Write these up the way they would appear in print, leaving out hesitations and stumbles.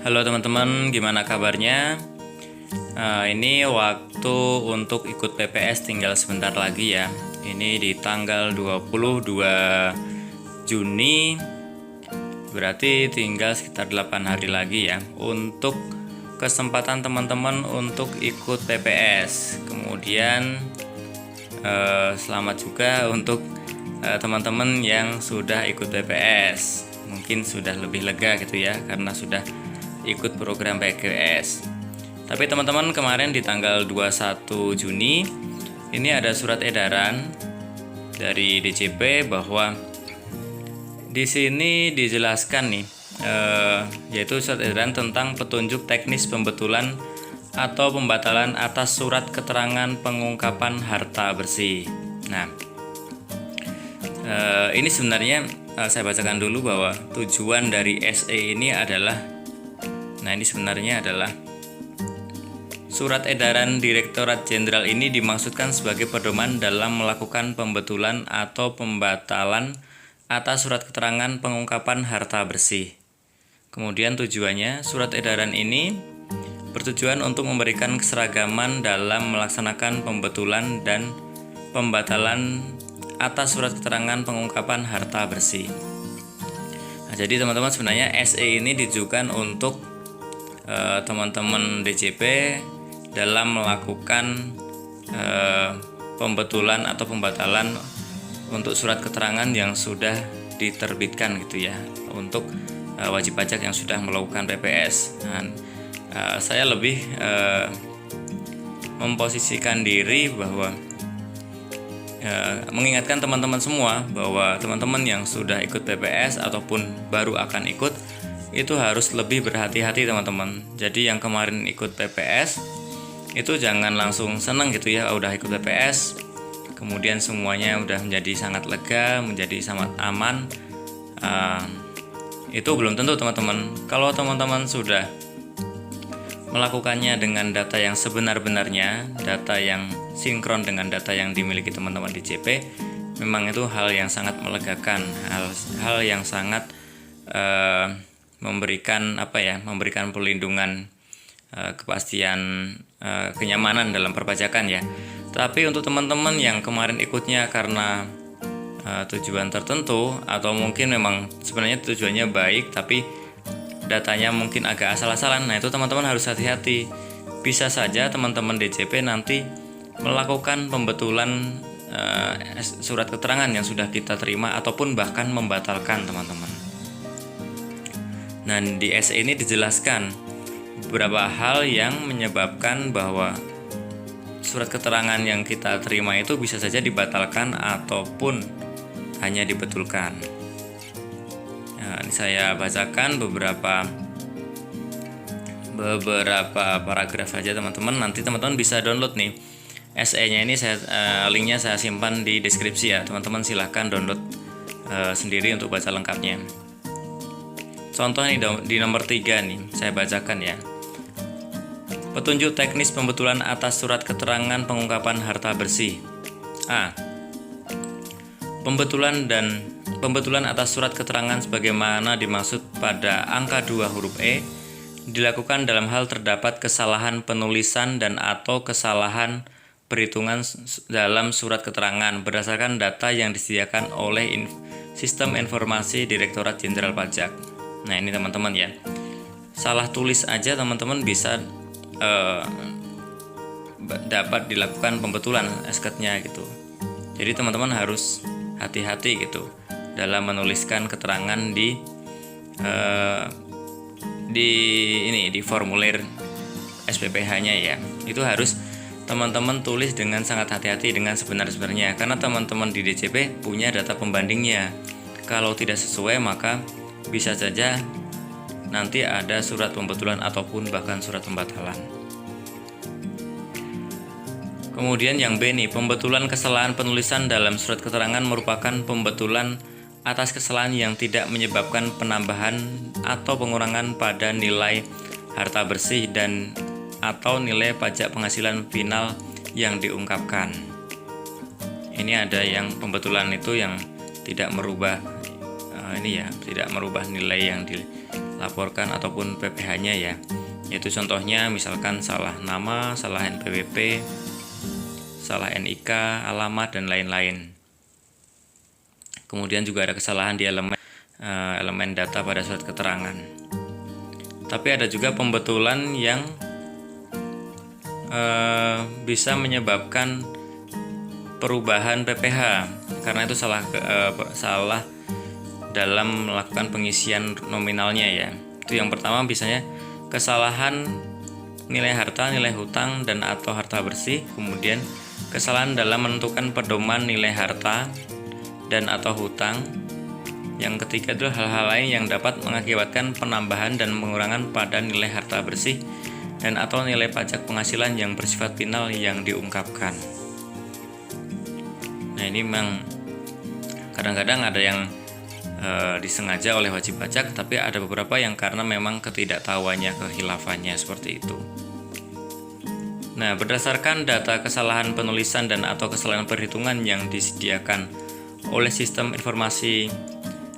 Halo teman-teman, gimana kabarnya? Ini waktu untuk ikut PPS tinggal sebentar lagi ya. Ini di tanggal 22 Juni, berarti tinggal sekitar 8 hari lagi ya untuk kesempatan teman-teman untuk ikut PPS. Kemudian selamat juga untuk teman-teman yang sudah ikut PPS. Mungkin sudah lebih lega gitu ya, karena sudah ikut program PPS. Tapi teman-teman, kemarin di tanggal 21 Juni ini ada surat edaran dari DJP bahwa di sini dijelaskan nih, yaitu surat edaran tentang petunjuk teknis pembetulan atau pembatalan atas surat keterangan pengungkapan harta bersih. Nah, ini sebenarnya saya bacakan dulu bahwa tujuan dari SE ini adalah, nah ini sebenarnya adalah surat edaran Direktorat Jenderal ini dimaksudkan sebagai pedoman dalam melakukan pembetulan atau pembatalan atas surat keterangan pengungkapan harta bersih. Kemudian tujuannya, surat edaran ini bertujuan untuk memberikan keseragaman dalam melaksanakan pembetulan dan pembatalan atas surat keterangan pengungkapan harta bersih. Nah, jadi teman-teman, sebenarnya SE ini ditujukan untuk teman-teman DJP dalam melakukan pembetulan atau pembatalan untuk surat keterangan yang sudah diterbitkan gitu ya, untuk wajib pajak yang sudah melakukan PPS. Nah, saya lebih memposisikan diri bahwa mengingatkan teman-teman semua bahwa teman-teman yang sudah ikut PPS ataupun baru akan ikut itu harus lebih berhati-hati teman-teman. Jadi yang kemarin ikut PPS itu jangan langsung senang gitu ya, udah ikut PPS kemudian semuanya udah menjadi sangat lega, menjadi sangat aman. Itu belum tentu teman-teman. Kalau teman-teman sudah melakukannya dengan data yang sebenar-benarnya, data yang sinkron dengan data yang dimiliki teman-teman di JP, memang itu hal yang sangat melegakan, hal yang sangat memberikan memberikan perlindungan, kepastian, kenyamanan dalam perpajakan ya. Tapi untuk teman-teman yang kemarin ikutnya karena tujuan tertentu, atau mungkin memang sebenarnya tujuannya baik tapi datanya mungkin agak asal-asalan, nah itu teman-teman harus hati-hati. Bisa saja teman-teman DJP nanti melakukan pembetulan surat keterangan yang sudah kita terima ataupun bahkan membatalkan teman-teman. Nah, di SE ini dijelaskan beberapa hal yang menyebabkan bahwa surat keterangan yang kita terima itu bisa saja dibatalkan ataupun hanya dibetulkan. Nah, ini saya bacakan beberapa paragraf saja teman-teman. Nanti teman-teman bisa download nih SE-nya ini, linknya saya simpan di deskripsi ya. Teman-teman silahkan download sendiri untuk baca lengkapnya. Contoh ini di nomor 3 nih, saya bacakan ya. Petunjuk teknis pembetulan atas surat keterangan pengungkapan harta bersih. A. Pembetulan atas surat keterangan sebagaimana dimaksud pada angka 2 huruf E dilakukan dalam hal terdapat kesalahan penulisan dan atau kesalahan perhitungan dalam surat keterangan berdasarkan data yang disediakan oleh Sistem Informasi Direktorat Jenderal Pajak. Nah, ini teman-teman ya. Salah tulis aja teman-teman bisa dapat dilakukan pembetulan SKT-nya gitu. Jadi teman-teman harus hati-hati gitu dalam menuliskan keterangan di formulir SPPH-nya ya. Itu harus teman-teman tulis dengan sangat hati-hati, dengan sebenar-benarnya, karena teman-teman di DJP punya data pembandingnya. Kalau tidak sesuai maka bisa saja nanti ada surat pembetulan ataupun bahkan surat pembatalan. Kemudian yang B nih, pembetulan kesalahan penulisan dalam surat keterangan merupakan pembetulan atas kesalahan yang tidak menyebabkan penambahan atau pengurangan pada nilai harta bersih dan atau nilai pajak penghasilan final yang diungkapkan. Ini ada yang pembetulan itu yang tidak merubah tidak merubah nilai yang laporkan ataupun PPh-nya ya. Yaitu contohnya misalkan salah nama, salah NPWP, salah NIK, alamat, dan lain-lain. Kemudian juga ada kesalahan di elemen data pada surat keterangan. Tapi ada juga pembetulan yang bisa menyebabkan perubahan PPh karena itu salah dalam melakukan pengisian nominalnya ya. Itu yang pertama biasanya kesalahan nilai harta, nilai hutang, dan atau harta bersih. Kemudian kesalahan dalam menentukan pedoman nilai harta dan atau hutang. Yang ketiga itu hal-hal lain yang dapat mengakibatkan penambahan dan pengurangan pada nilai harta bersih dan atau nilai pajak penghasilan yang bersifat final yang diungkapkan. Nah, ini memang kadang-kadang ada yang disengaja oleh wajib pajak, tapi ada beberapa yang karena memang ketidaktahuannya, kehilafannya seperti itu. Nah, berdasarkan data kesalahan penulisan dan atau kesalahan perhitungan yang disediakan oleh sistem informasi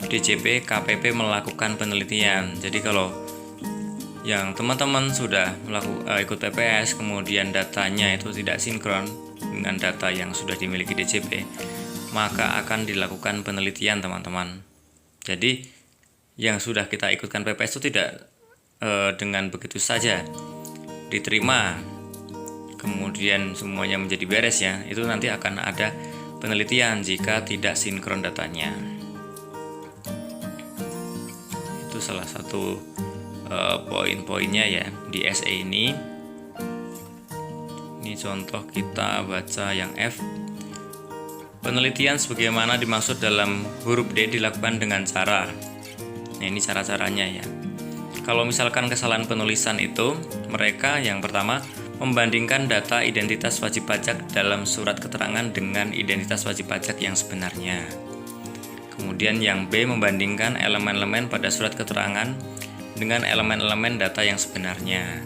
DJP, KPP melakukan penelitian. Jadi kalau yang teman-teman sudah ikut PPS, kemudian datanya itu tidak sinkron dengan data yang sudah dimiliki DJP, maka akan dilakukan penelitian, teman-teman. Jadi yang sudah kita ikutkan PPS itu tidak dengan begitu saja diterima kemudian semuanya menjadi beres ya. Itu nanti akan ada penelitian jika tidak sinkron datanya. Itu salah satu poin-poinnya ya di SE ini. Ini contoh kita baca yang F. Penelitian sebagaimana dimaksud dalam huruf D dilakukan dengan cara. Nah, ini cara-caranya ya. Kalau misalkan kesalahan penulisan itu, mereka yang pertama membandingkan data identitas wajib pajak dalam surat keterangan dengan identitas wajib pajak yang sebenarnya. Kemudian yang B membandingkan elemen-elemen pada surat keterangan dengan elemen-elemen data yang sebenarnya.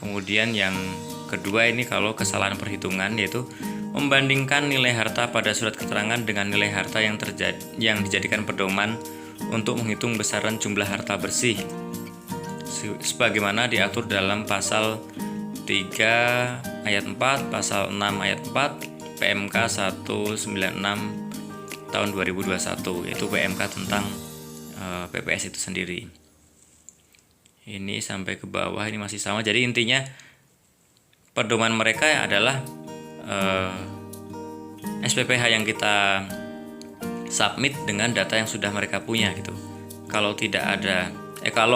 Kemudian yang kedua ini kalau kesalahan perhitungan, yaitu membandingkan nilai harta pada surat keterangan dengan nilai harta yang dijadikan pedoman untuk menghitung besaran jumlah harta bersih sebagaimana diatur dalam pasal 3 ayat 4, pasal 6 ayat 4 PMK 196 tahun 2021, yaitu PMK tentang PPS itu sendiri. Ini sampai ke bawah ini masih sama. Jadi intinya pedoman mereka adalah SPPh yang kita submit dengan data yang sudah mereka punya gitu. Kalau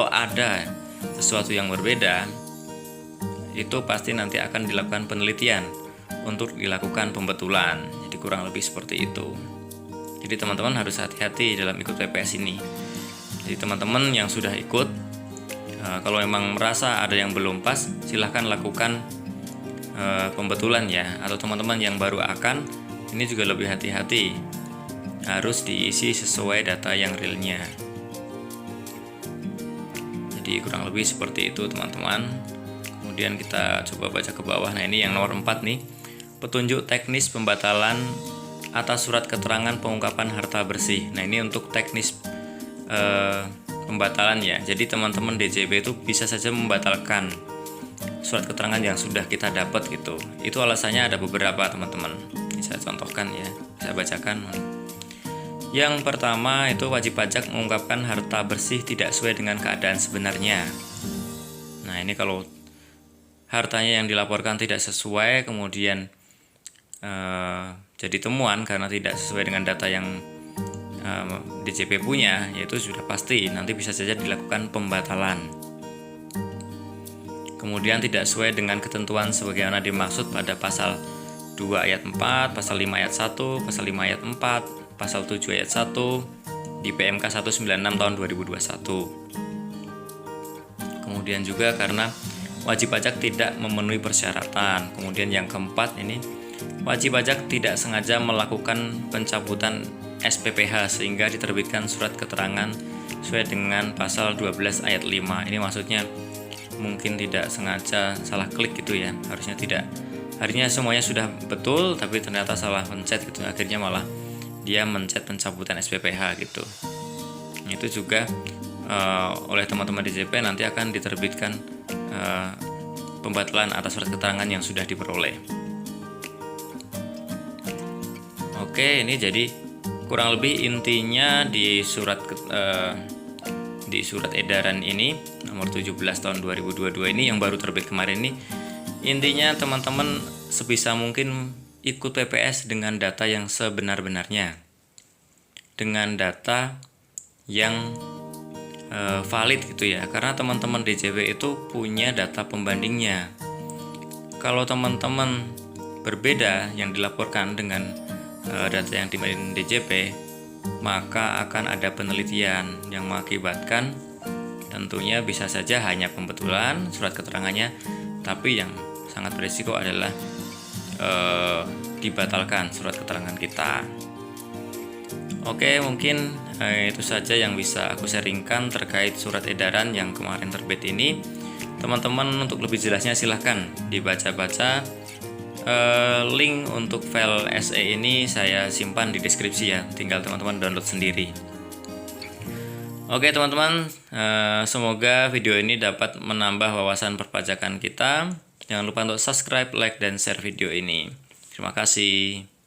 ada sesuatu yang berbeda, itu pasti nanti akan dilakukan penelitian untuk dilakukan pembetulan. Jadi kurang lebih seperti itu. Jadi teman-teman harus hati-hati dalam ikut PPS ini. Jadi teman-teman yang sudah ikut, kalau memang merasa ada yang belum pas, silahkan lakukan pembetulan ya. Atau teman-teman yang baru akan, ini juga lebih hati-hati, harus diisi sesuai data yang realnya. Jadi kurang lebih seperti itu teman-teman. Kemudian kita coba baca ke bawah. Nah, ini yang nomor 4 nih, petunjuk teknis pembatalan atas surat keterangan pengungkapan harta bersih. Nah, ini untuk teknis pembatalan ya. Jadi teman-teman DJP itu bisa saja membatalkan surat keterangan yang sudah kita dapat gitu. Itu alasannya ada beberapa, teman-teman. Ini saya contohkan ya, saya bacakan. Yang pertama itu wajib pajak mengungkapkan harta bersih tidak sesuai dengan keadaan sebenarnya. Nah, ini kalau hartanya yang dilaporkan tidak sesuai, kemudian jadi temuan karena tidak sesuai dengan data yang DJP punya, yaitu sudah pasti nanti bisa saja dilakukan pembatalan. Kemudian tidak sesuai dengan ketentuan sebagaimana dimaksud pada pasal 2 ayat 4, pasal 5 ayat 1, pasal 5 ayat 4, pasal 7 ayat 1 di PMK 196 tahun 2021. Kemudian juga karena wajib pajak tidak memenuhi persyaratan. Kemudian yang keempat ini, wajib pajak tidak sengaja melakukan pencabutan SPPh sehingga diterbitkan surat keterangan sesuai dengan pasal 12 ayat 5. Ini maksudnya mungkin tidak sengaja salah klik gitu ya, harusnya semuanya sudah betul tapi ternyata salah pencet gitu, akhirnya malah dia mencet pencabutan SPPh gitu. Itu juga oleh teman-teman DJP nanti akan diterbitkan pembatalan atas surat keterangan yang sudah diperoleh. Oke, ini jadi kurang lebih intinya di surat edaran ini nomor 17 tahun 2022 ini yang baru terbit kemarin ini. Intinya teman-teman sebisa mungkin ikut PPS dengan data yang sebenar-benarnya, dengan data yang valid gitu ya, karena teman-teman DJP itu punya data pembandingnya. Kalau teman-teman berbeda yang dilaporkan dengan data yang dimiliki DJP, maka akan ada penelitian yang mengakibatkan tentunya bisa saja hanya pembetulan surat keterangannya, tapi yang sangat berisiko adalah dibatalkan surat keterangan kita. Oke, mungkin itu saja yang bisa aku sharingkan terkait surat edaran yang kemarin terbit ini. Teman-teman untuk lebih jelasnya silahkan dibaca-baca. Link untuk file SE ini saya simpan di deskripsi ya, tinggal teman-teman download sendiri. Oke teman-teman, semoga video ini dapat menambah wawasan perpajakan kita. Jangan lupa untuk subscribe, like, dan share video ini. Terima kasih.